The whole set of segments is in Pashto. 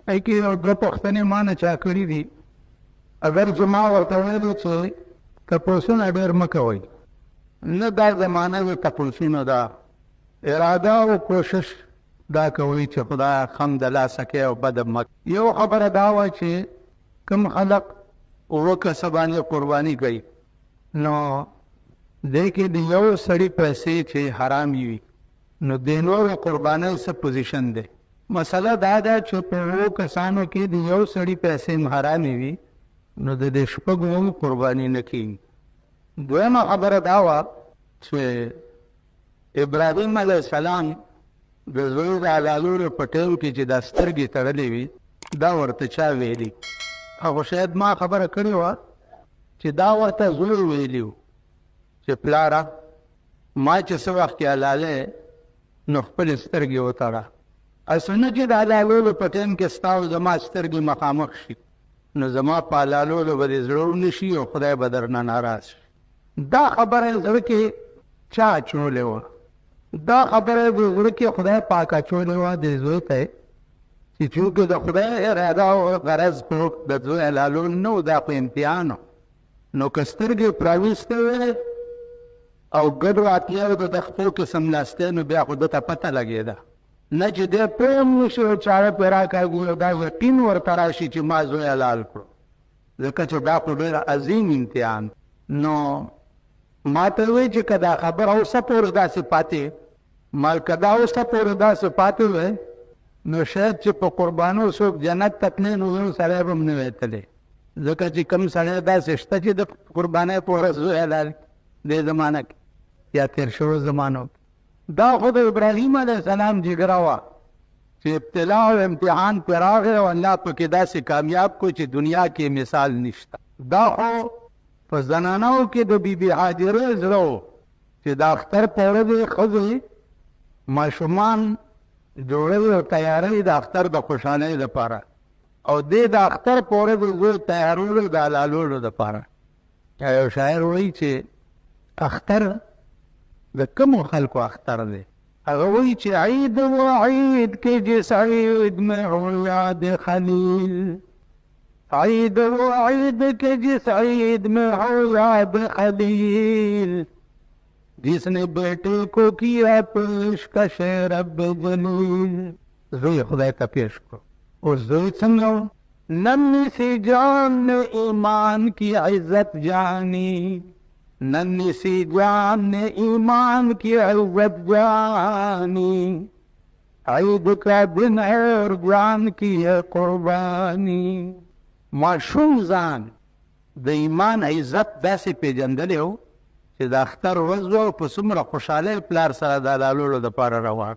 ای کې یو دوه پوښتنې ما نه چا کړي دي. اگر زما ورته ویلو چې تپوسونه ډېر مه کوئ، نه دا زمانه د تپوسونو ده، اراده او کوشش دا کوئ چې خدای خم د لاسه کوي او بد مه کوي. یو خبره دا وه چې کوم خلق اووه کسه باندې قرباني کوي، نو دې کې د یو سړي پیسې چې حرام وي، نو د نورو قربانۍ څه پوزیشن دی؟ مسله دا ده چې په اووه کسانو کې د یو سړي پیسې حرامې وي، نو د دې شپږو قرباني نه کېږي. دویمه خبره دا وه چې ابراهیم علیه السلام د زوی د حلالولو په ټیم کې چې دا سترګې تړلې وي، دا ورته چا ویلي؟ هغه شاید ما خبره کړې وه چې دا ورته زوی ویلي و چې پلاره ما چې څه وخت کې حلالی نو خپلې سترګې وتړه، اسونه چې د حلالولو په ټیم کې ستا او زما سترګې مخامخ شي، نو زما په حلالولو به دې زړه ونه شي او خدای به درنه ناراض شي. دا خبره زړه کې چا اچولې وه؟ دا خبره د زړه کې خدای پاک اچولې وه د زوی ته چې چونکې د خدای اراده او غرض د زوی حلالول نه و، دا خو امتحان و. نو که سترګې پرانیستې وې او ګډ راتلې د خپل قسم ناستې، نو بیا خو ده ته پته لګېده، نه چې دی پوه هم نه شي چاړه پرې راکړی، دا یقین ورته راشي چې ما زوی حلال کړو، ځکه چې دا خو ډېر عظیم امتحان. نو ما ته وایي چې که دا خبره اوسه پورې داسې پاتې، ما که دا اوسه پورې داسې پاتې وی، نو شاید چې په قربانو څوک جنت ته تللی، نو یو سړی به هم نه وی تللی، ځکه چې کوم سړی داسې شته چې د قربانۍ پورې زوی حلال دې زمانه کې یا تېر شوو زمانو کې. دا خو د ابراهیم علیه السلام جګره وه چې ابتلا او امتحان پرې راغی او الله پکې داسې کامیاب کړو چې دنیا کې مثال نشته. دا خو په زنانو کې د بیبي هاجرې زړه و چې د اختر په ورځ ښځې ماشومان جوړوي او تیاروي د اختر د خوشحالۍ لپاره، او دې د اختر په ورځ زوی تیارولو د حلالولو دپاره. یو شاعر وایي چې اختر د کومو خلکو اختر دی؟ هغه وایي چې عید و عید کې جس عید میں ہو یاد خلیل، عید و عید کے جس عید میں ہو یاد خلیل، جس نے بیٹے کو کیا پیشکش رب ذلیل. زوی خدای ته پیش کړو، او زوی څنګه ننھی سی جان نے ایمان کی عزت جانی، ننھی سی جان نے ایمان کی عزت جانی، عید کا دن ہے اور جان کی ہے قربانی. ماشوم ځان د ایمان عزت داسې پیژندلی و چې د اختر ورځ و، په څومره خوشحالۍ پلار سره د حلالولو دپاره روان.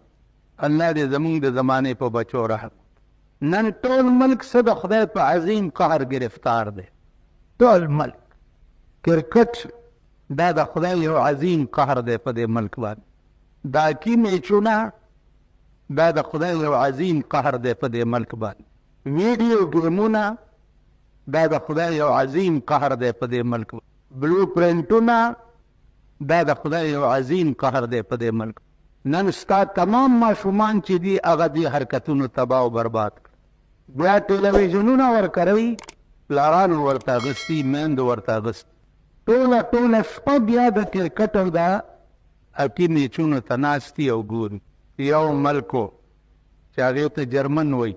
الله دې زمونږ د زمانې په بچو رحم. نن ټول ملک څه د خدای په عظیم قهر گرفتار دی، ټول ملک. کرکټ دا د خدای یو عظیم قهر دی په دې ملک باندې. دا هاکي میچونه دا د خدای یو عظیم قهر دی په دې ملک باندې. ویډیو ګیمونه دا د خدای یو عظیم قهر دی په دې ملک باندې. بلو پرنټونه دا د خدای یو عظیم قهر دی په دې ملک. نن ستا تمام ماشومان چې دي هغه دې حرکتونو تباه او برباد کړ. بیا ټلویزیونونه ورکوي، پلارانو ورته اغوستي، میندو ورته اغوستي، ټوله شپه بیا د کرکټ او د هاکي میچونو ته ناستي او ګوري. یو ملک و چې هغې ته جرمن وایي،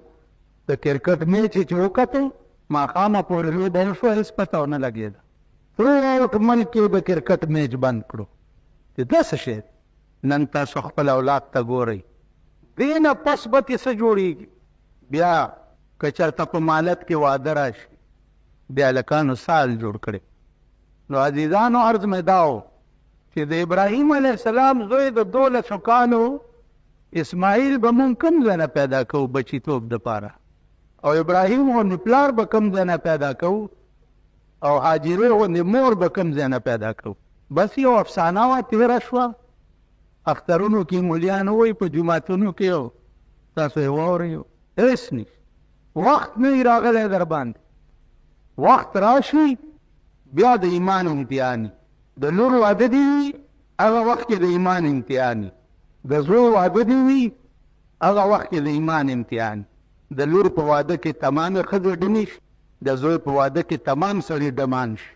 د کرکټ میچ چې وکتل ماښامه پورې ډېر شو، هېڅ پته ونه لګېده. ټول ملک یې د کرکټ میچ بند کړو چې دا څه شی. نن تاسو خپل اولاد ته ګورئ، دې نه پس به ترې څه جوړېږي. بیا که چېرته په مالت کې واده راشي، بیا هلکانو سال جوړ کړی. نو عزیزانو عرض مې دا و چې د ابراهیم علیه السلام زوی د 12 کالو اسماعیل به مونږ کوم ځای نه پیدا کوو بچیتوب دپاره، او ابراهیم غوندې پلار به کوم ځای نه پیدا کوو، او هاجرې غوندې مور به کوم ځای نه پیدا کوو. بس یو افسانه وه تېره شوه، اخترونو کې مولیان وایي، په جوماتونو کې او تاسو یې واورئ، هېڅ نشته. وخت نه وي راغلی در باندې. وخت راشي بیا د ایمان امتحان، د لور واده دې وي هغه وخت کې د ایمان امتحان، د زوی واده دې وي هغه وخت کې د ایمان امتحان. د لور په واده کې تمامې ښځې ډمې شي، د زوی په واده کې تمام سړي ډمان شي.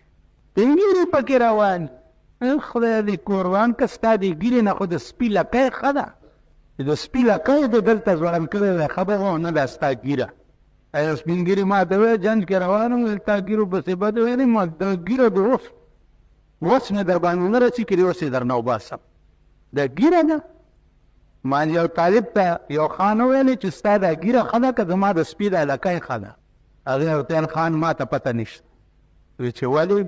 پنګیرې پکې روان خدای دې قربان که ستا د ګیرې نه خو د سپي لکۍ ښه ده، چې د سپي لکۍ دې دلته ځوړن کړی دی خبره ونه ده ستا ګیره. ای سپین ګیرې ما ته وویل جنج کې روان وم ستا ګیرو پسې بد ویلې ما د ګیره د اوس مې در باندې نه رسي کړي اوس یې درنه وباسم د ګیره ده. ما یو طالب ته یو خان وویلې چې ستا دا ګیره ښه ده که زما د سپي دا لکۍ ښه ده؟ هغې ورته ویل خان ما ته پته نشته. وی چې ولې؟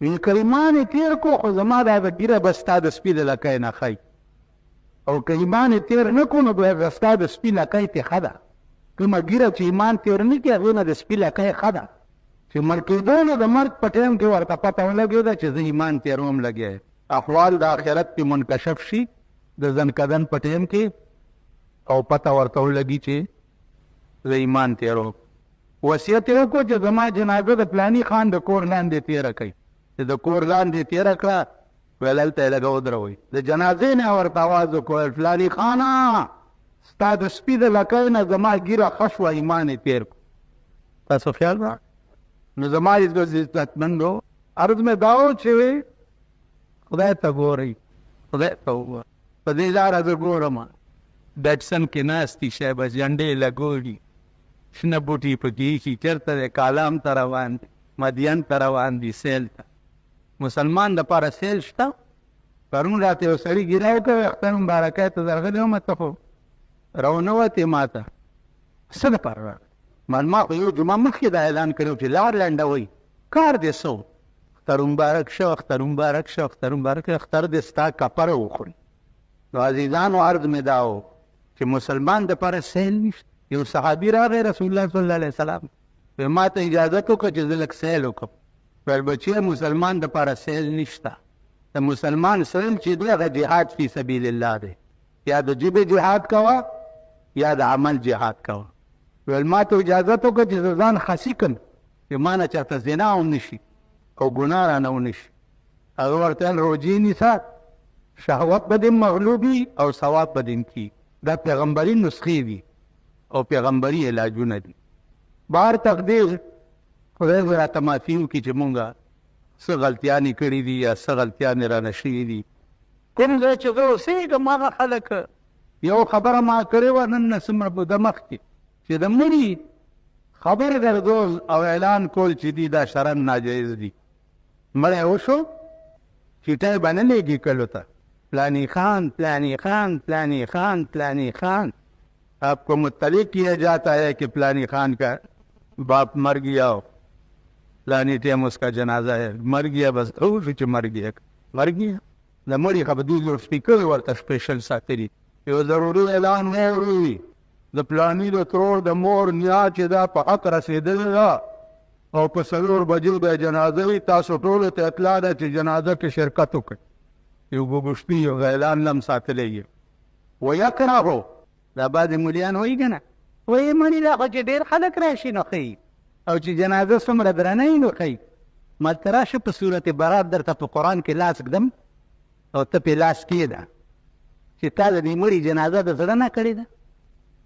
وی که ایمان یې تېر کړو خو زما دا ګیره به ستا د سپي د لکۍ نه ښایي، او که ایمان یې تېر نه کړو نو به ستا د سپي لکۍ ترې ښه ده. کومه ګیره چې ایمان تېر نه کړي هغې نه د سپي لکۍ ښه ده، چې مړ کېدو نه د مرګ په ټایم کې ورته پته ولګېده چې زه ایمان تېروم لګیا احوال د آخرت کې منکشف شي د زنکدن په ټایم کې او پته ورته ولګي چې زه ایمان تېروم. وصیت یې وکړو چې زما جنازه د فلاني خان د کور لاندې تېره کوي، چې د کور لاندې تېره کړه ویل هلته یې لږه ودروئ. د جنازې نه ورته آواز وکړو فلاني خانه ستا د سپي د لکۍ نه زما ګیره ښه شوه ایمان یې تېر کړو. تاسو خیال را نو زما عزتمندو عرض مې دا و چې خدای ته ګورئ، خدای ته وګوره. په دې لاره زه ګورم ډټسن کې ناست دي شیبه جنډې لګوړي شنه بوټي پکې ایښي چېرته دی کالام ته روان دي مدین ته روان دي سیل ته. مسلمان دپاره سیل شته؟ پرون راته یو سړي ګیره وکړه اختر مبارکی ته درغلی ومه ته خو راونوتې ما ته څه دپاره راغلی؟ ما خو یو جمعه مخکې دا اعلان کړی و چې لار لنډوئ کار دې څه و؟ اختر مبارک شه اختر مبارک شه اختر مبارک شه اختر دې ستا کپره وخوري. نو عزیزانو عرض مې دا و چې مسلمان دپاره سیل نشته. یو صحابي راغی رسول الله صلی الله علیه وسلم وی ما ته اجازت وکړه چې زه لږ سیل وکړم. ویل بچیه مسلمان دپاره سیل نشته. د مسلمان سیل چې دی هغه جهاد فی سبیل الله دی، یا د ژبې جهاد کوه یا د عمل جهاد کوه. ویل ما ته اجازت وکړه چې زه ځان خسي کړم چې ما نه چېرته زنا هم نشي او ګناه رانه ونشي. هغه ورته ویل روجې نیسه شهوت به دې مغلوبي او ثواب به دې کي. دا پیغمبري نسخې دي او پیغمبري علاجونه دي. بهر تقدیر خدای دې راته معافي وکړي چې مونږ څه غلطیانې کړي دي یا څه غلطیانې رانه شوي دي. کوم ځای چې زه اوسېږم هغه خلک یو خبره ما کړې وه نن نه څومره موده مخکې چې د مړي خبر ګرځول او اعلان کول چې دي دا شرعاً ناجایز دي. مړی وشو چټۍ به نه لېږي کلو ته فلانی خان فلانی خان فلانی خان فلانی خان آپ کو مطلق کیا جاتا ہے کہ فلانی خان کا باپ مر گیا ہو فلانی ٹائم اس کا جنازہ ہے مر گیا بس چې مر گیا د مړي خبر دوی سپیکر ورته سپیشل ساتلي یو ضروري اعلان وروي د فلاني د ترور د مور نیا چې دا په حق رسېدلې ده او په 4 بجې به جنازه وي تاسو ټولو ته اطلاع ده چې جنازه کې شرکت وکړئ. یو ګوګشتي یو اعلان هم ساتلی یې ویکرهو دا بعضې ملیان وایي که نه وایي مړي لا خو چې ډېر خلک راشي نو ښایي او چې جنازه څومره درنه وي نو ښایي. ما ته راشه په صورت برات درته په قرآن کې لاس ږدم او ته پې لاس کېږده چې تا د دې مړي جنازه د زړه نه کړې ده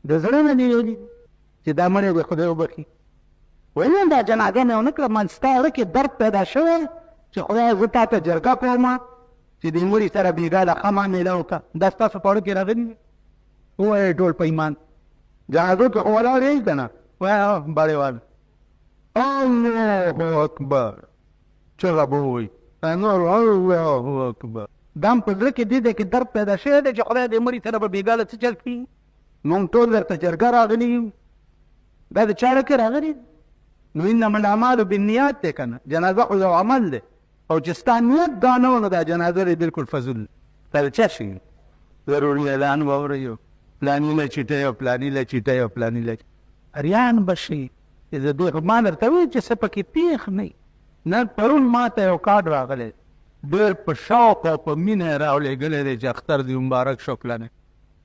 د زړه نه دې ویلي چې دا مړی به خدای وبخي. ویل دا جنازه مې ونه کړه من ستا زړه کې درد پیدا شوی چې خدای زه تا ته جرګه کوم چې دې مړي سره بېګاله ښه معامله وکړه. دا ستاسو په اړه کې راغلي دي ووایه ټول په ایمان جنازو کې خو ولاړ یې که نه وایه بړېوال الله اکبر چغه به ووایي نور الله اکبر. دا هم په زړه کې دې دی کې درد پیدا شوی دی چې خدای دې مړي سره به بېګاله څه چل کړي. موږ ټول درته جرګه راغلي یو دا د چا ډکې راغلي نو انما الاعمال بالنیات دی که نه جنازه خو یو عمل دی او چې ستا نیت دا نه و نو دا جنازه دی بلکل فضول دا د چا شي ضروري اعلان واورئ فلاني له چټۍ او فلاني له چټۍ او فلاني له اریان به شي چې د دوی ما درته وایي چې څه پکې پېښ نه وي. نن پرون ما ته یو کارډ راغلی ډېر په شوق او په مینه یې راولېږلی دی چې اختر دې مبارک شو کلنې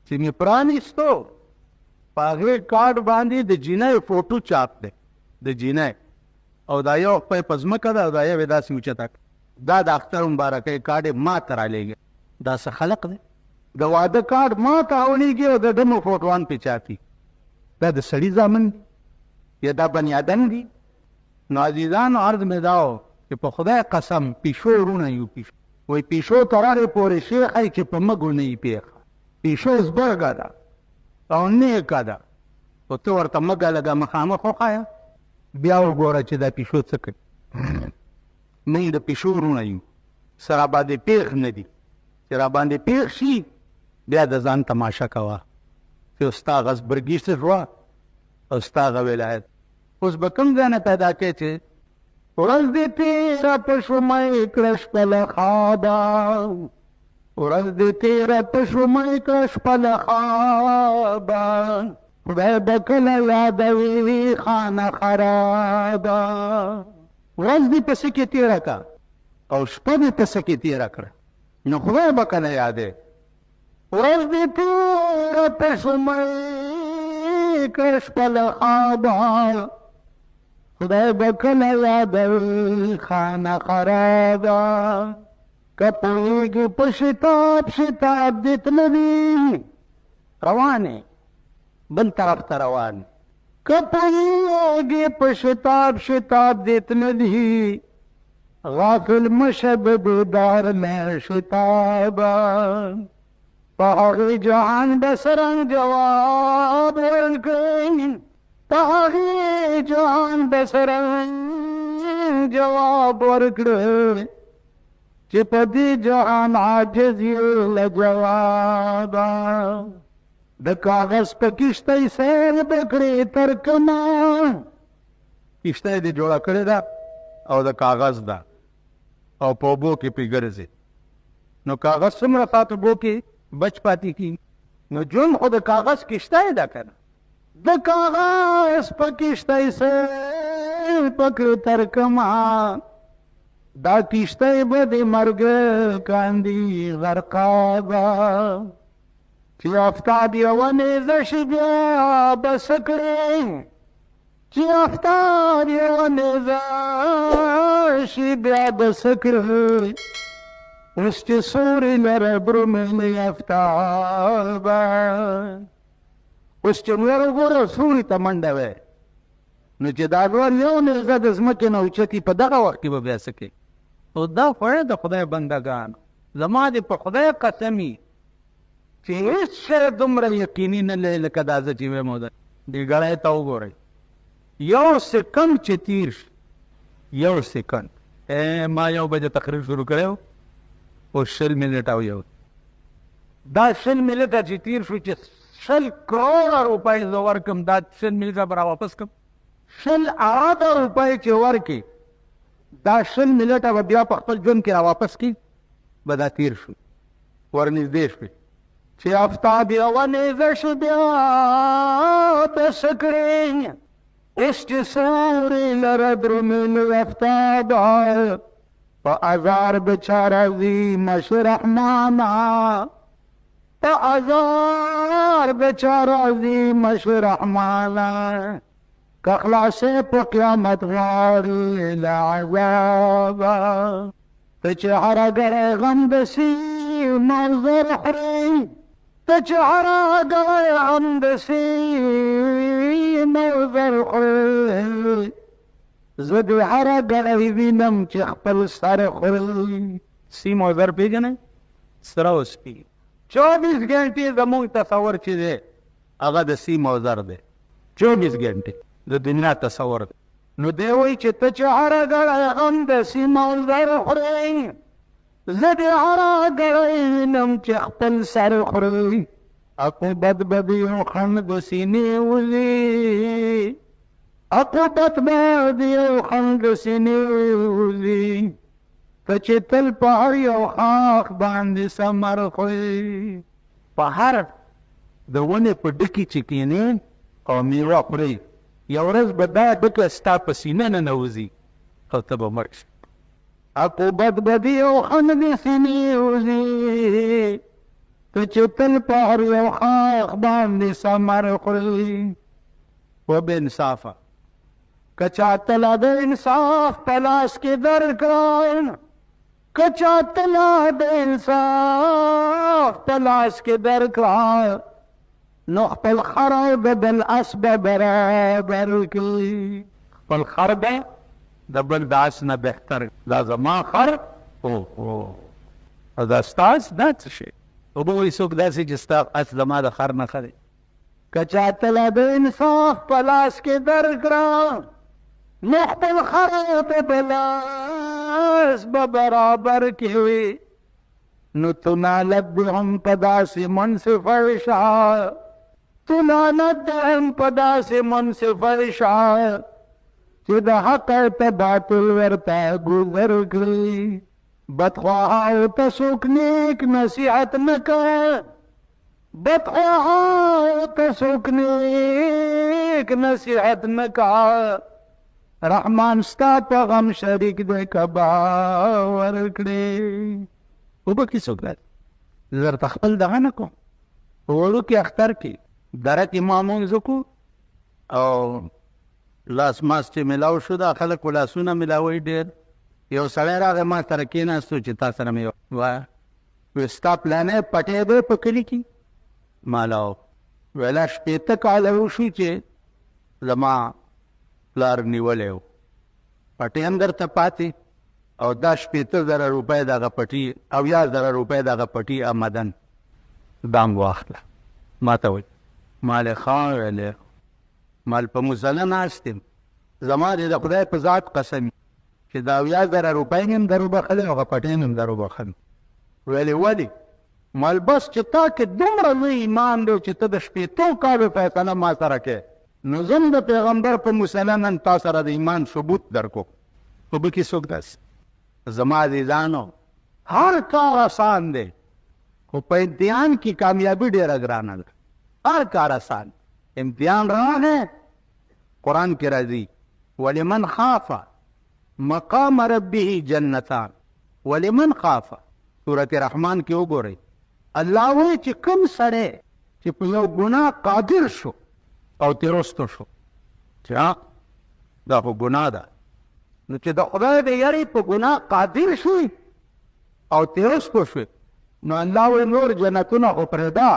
چې مې پرانیستو په هغې کارډ باندې د جینۍ فوټو چاپ دی د جینۍ او دا یو خپه په ځمکه ده او دا یو یې داسې اوچته دا د اختر مبارکۍ کارډ یې ما ته رالیږي. دا څه خلق دی د واده کارډ ما ته راولېږي او د ډمو فوټوان پې چاپي دا د سړي زامن دي یا دا بني آدم دي؟ نو عزیزانو عرض مې دا و چې په خدای قسم پیشو ورونه یو پیشو وایي پیشو تر هغې پورې شیخ ای چې په مږو نه یې پېښه پیشو زبرګه ده او نیکه ده خو ته ورته مږه لږه مخامخ وښایه بیا وګوره چې دا پیشو څه کوي موږ د پیشو ورونه یو څه راباندې پېښ نه دي چې راباندې پېښ شي بیا د ځان تماشه کوه چې ستا هغه زبرګي څه شوه او ستا هغه ولایت اوس به کوم ځای نه پیدا کوې چې ورځ دې تېره په شومی کړه شپه له خوابه ورځ دې تېره په شومی کړه شپه له خوابه خدای به کله یادوي خانه خرابه ورځ دې پسې کې تېره کړه او شپه دې پسې کې تېره کړه نو خدای به کله یادوي ورځ دې تېره په شومی کړه شپه له خوابه خدای به کله یادوي خانه خرابه که پوهېږي په شتاب شتاب دې تللي روانې بل طرف ته روان که پوهېږي په شتاب شتاب دې تللي غافل مشه به بیدار له شتابه په هغې جهان به څرنګ جواب ورکړي په هغې جهان به څرنګ جواب ورکړي چې په دې جهان عاجز یې له جوابه د کاغذ په کښتۍ سیر به کړې تر کمه کښتۍ دې جوړه کړې ده او د کاغذ ده او په اوبو کې پرې ګرځي نو کاغذ څومره ساعت اوبو کې بچ پاتې کېږي نو ژوند خو د کاغذ کښتۍ ده که نه د کاغذ په کښتۍ سیر به کړې تر کمه دا کښتۍ به د مرګ کاندي غرقابه چې افتاب یوه نیزه شي بیا به څه کړې چې افتاب یوه نیزه شي بیا به څه کړې اوس چې سوري لره برومې افتابه اوس چې نور وګوره سوري ته منډه وی نو چې دا ډول یو نیزه د ځمکې نه اوچتي په دغه وخت کې به بیا څه کوي او دا خوړه د خدای بندګانو زما دې په خدای قسمي چې هېڅ شی دومره یقیني نه لري لکه دا زه چې ویم دې ګړی ته وګورئ یو سکند چې تیر شي یو سکند ما یو بجې تقریر شروع کړی و او 20 منټه او یو دا 20 منټه چې تیر شو چې 100 کروڑه روپۍ زه ورکړم دا 20 منټه به راواپس کړم 100 ارده روپۍ چې ورکړي دا 100 منټه به بیا په خپل ژوند کې راواپس کړي به دا تیر شو ورنږدې شوې چې افتاب یوه نیزه شو بیا به څه کړې اوس چې سوري لره درومې نو افتابه په ازار بچاره وي مشهور رحمانه په ازار بچاره وي مشهور رحمانه که خلاصې په قیامت غواړي له عذابه ته چې هره ګړی غم دسي منظر خوري ته چې هره ګړی غم دسي منظر خوري زه دې هره ګړی وینم چې خپل سر خوري سی منظر پېژنئ سره او سپي 24 ګنټې زموږ تصور چې دی هغه د سی منظر دی 24 ګنټې د دنیا تصور دی نو دی وایي چې ته چې هره ګړی غم د سی منظر خورئ زه دې هره ګړی وینم چې خپل سر خورئ عقوبت به د یو خڼ د سینې وځي عقوبت به د یو خڼ د سینې وځي ته چې تل په هر یو خاخ باندې ثمر خورئ په هر د ونې په ډکي چې کښېنې او میوه خورئ یو ورځ به دا ډکه ستا په سینه ننوځي او ته به مړ شې عقوبت به د یو خڼ د سینې وځي ته چې تل په هر یو خاخ باندې ثمر خورئ و بې انصافه که چا تله د انصاف په لاس کې درکړه که چا تله د انصاف په لاس کې درکړه نو خپل خر به بل اسب برابر کړي. خپل خر به د بل د اس نه بهتر. دا زما خر او دا ستاسو دا څه شی؟ اوبه وایي څوک داسې چې ستا اس زما د خر نه ښه دی. که چاته له د انصاف په لاس کې درکړه نو خپل خر په بل اس به برابر کوي. نو تو نالت دې هم په داسې منصفه شه، تو نالت دې هم په داسې منصفه شه چې د حق ته باطل ورته ګوزر کړي. بدخواهانو ته څوک نیک نصیحت نه کوي، بدخواهانو ته څوک نیک نصیحت نه کوي. رحمان ستا په غم شریک دی که باور کړې. اوبه کې څوک دی زه درته خپل دغه نه کوم. په وړوکي اختر کې درک مونځ وکړو او لاس ماس چې میلاو شو دا خلکو لاسونه میلاوي ډېر. یو سړی راغی ما سره کېناستو چې تا سره مې وایه ستا پلانی پټی به په کلي کې ما لاو ویله شپېته کاله وشو چې زما پلار نیولی و پټی هم درته پاتې او دا 80,000 روپۍ دغه پټي 80,000 روپۍ دغه پټي آمدن دام واخله. ما ته وایي مال خان ویلی مال په مسله ناست یم زما د خدای په ذات قسم چې دا 80,000 روپۍ مې هم در وبخلې هغه پټی مې هم در وبخل. ویلې ولې؟ مال بس چې تا کې دومره لوی ایمان دی چې ته د 80 کالو فیصله ما سره کوې نو زه هم د پیغمبر په مسله نن تا سره د ایمان ثبوت درکو. اوبه کې څوک داسې زما عزیزانو هر کار آسان دی خو په امتحان کې کامیابي ډېره ګرانه ده. هر کار آسان امتحان راغی قرآن کې راځي ولمن خاف مقام ربه جنتان. ولمن خاف سورت رحمان کې وګورئ الله وایي چې کوم سړی چې په یو ګناه قادر شو او تېرستو شو چې دا خو ګناه ده نو چې د خدای د یاري په ګناه قادر شوي او تېرستو شوي نو الله وایي نور جنتونه خو پرېږده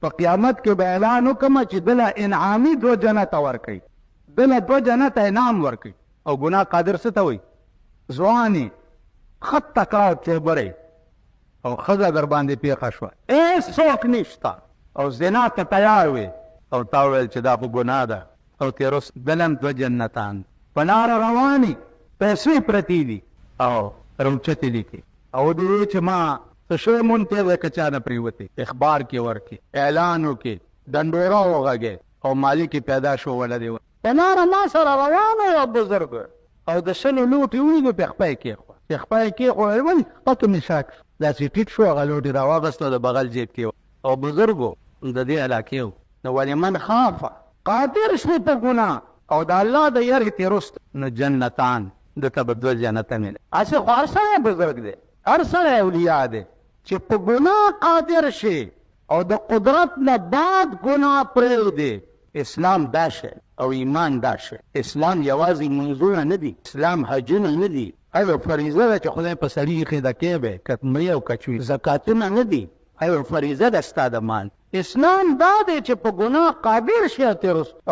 په قیامت کې به اعلان وکړم چې دله انعامي 2 جنته ورکوي دله 2 جنته انعام ورکوي. او ګناه قادر څه ته وایي؟ ځوانې خط تکړه چېبرې او ښځه در باندې پیښه شوه هېڅ څوک نشته او زنا ته تیار وي او تا وویل چې دا خو ګناه ده او تېرست دله هم 2 جنتان په لاره روانې پیسې پرتې دي او روچتې لیکي او دوی چې ما څه شوی مونږ ته که چا نه پرېوتې اخبار کې ورکړي اعلان وکړي ډنډوره وغږې او مالي کې پیدا شو ولدې په لاره ما سره روانه یو بزرګ او د شلو لوټې ونیو په خپه یې کېښوه چې خپه یې کېښوه ولې خطو مې شاک شو داسې ټیټ شو هغه لوټې راواغسته د بغل جیب کې او بزرګ د دې علاقې و نو ولمن خاف قادر شوی په ګناه او د الله د یارې تېرست نو جنتان دته به 2 جنته مېله. هسې خو هر سړی بزرګ دی هر سړی اولیا دی چې په ګناه قادر شي او د قدرت نه بعد ګناه پرېږدي. اسلام دا شی او ایمان دا شی. اسلام یوازې منځونه نه دي اسلام حجونه نه دي ایو فریضه ده چې خدای په سړي ایښې ده کې به که مري او که چوي زکاتونه نه دي ایو فریضه ده ستا د مال. اسلام دا دی چې په ګناه قادر شي او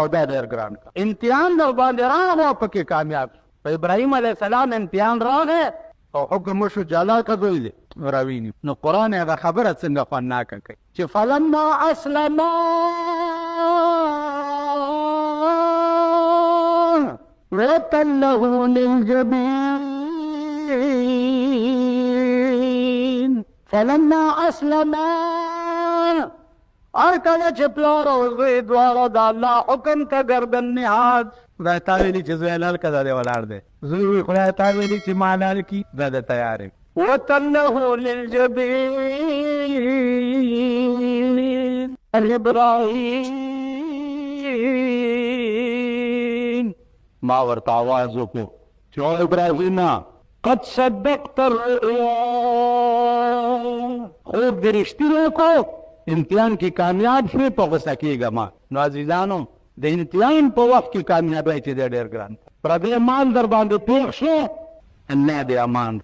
دا ډېر ګران امتحان در باندې راغی او پکې کامیاب شو. په ابراهیم علیه السلام امتحان راغی او حکم وشو چې هلاکه زوی دی راویني نو قرآن هغه خبره څنګه خوندناکه کوي چې فلما اسلما وتله للجبين. فلما اسلما هر کله چې پلار او زوی دواړه د الله حکم ته ګردن نهاد خدای تا ویلي چې زوی حلال که دا دی ولاړ دی زوی وایي خدای تا ویلي چې ما حلال کي دا د تیار یم. وتله للجبين ابراهيم ما ورته آواز وکړو چې او ابراهیم قد صدقت الرؤيا خوب دې رښتینی کړو امتحان کې کامیاب شوې په غوسه کېږه ما. نو عزیزانو د امتحان په وخت کې کامیابی چې دی ډېر ګران پردی مال در باندې پوخ شو نه دی امان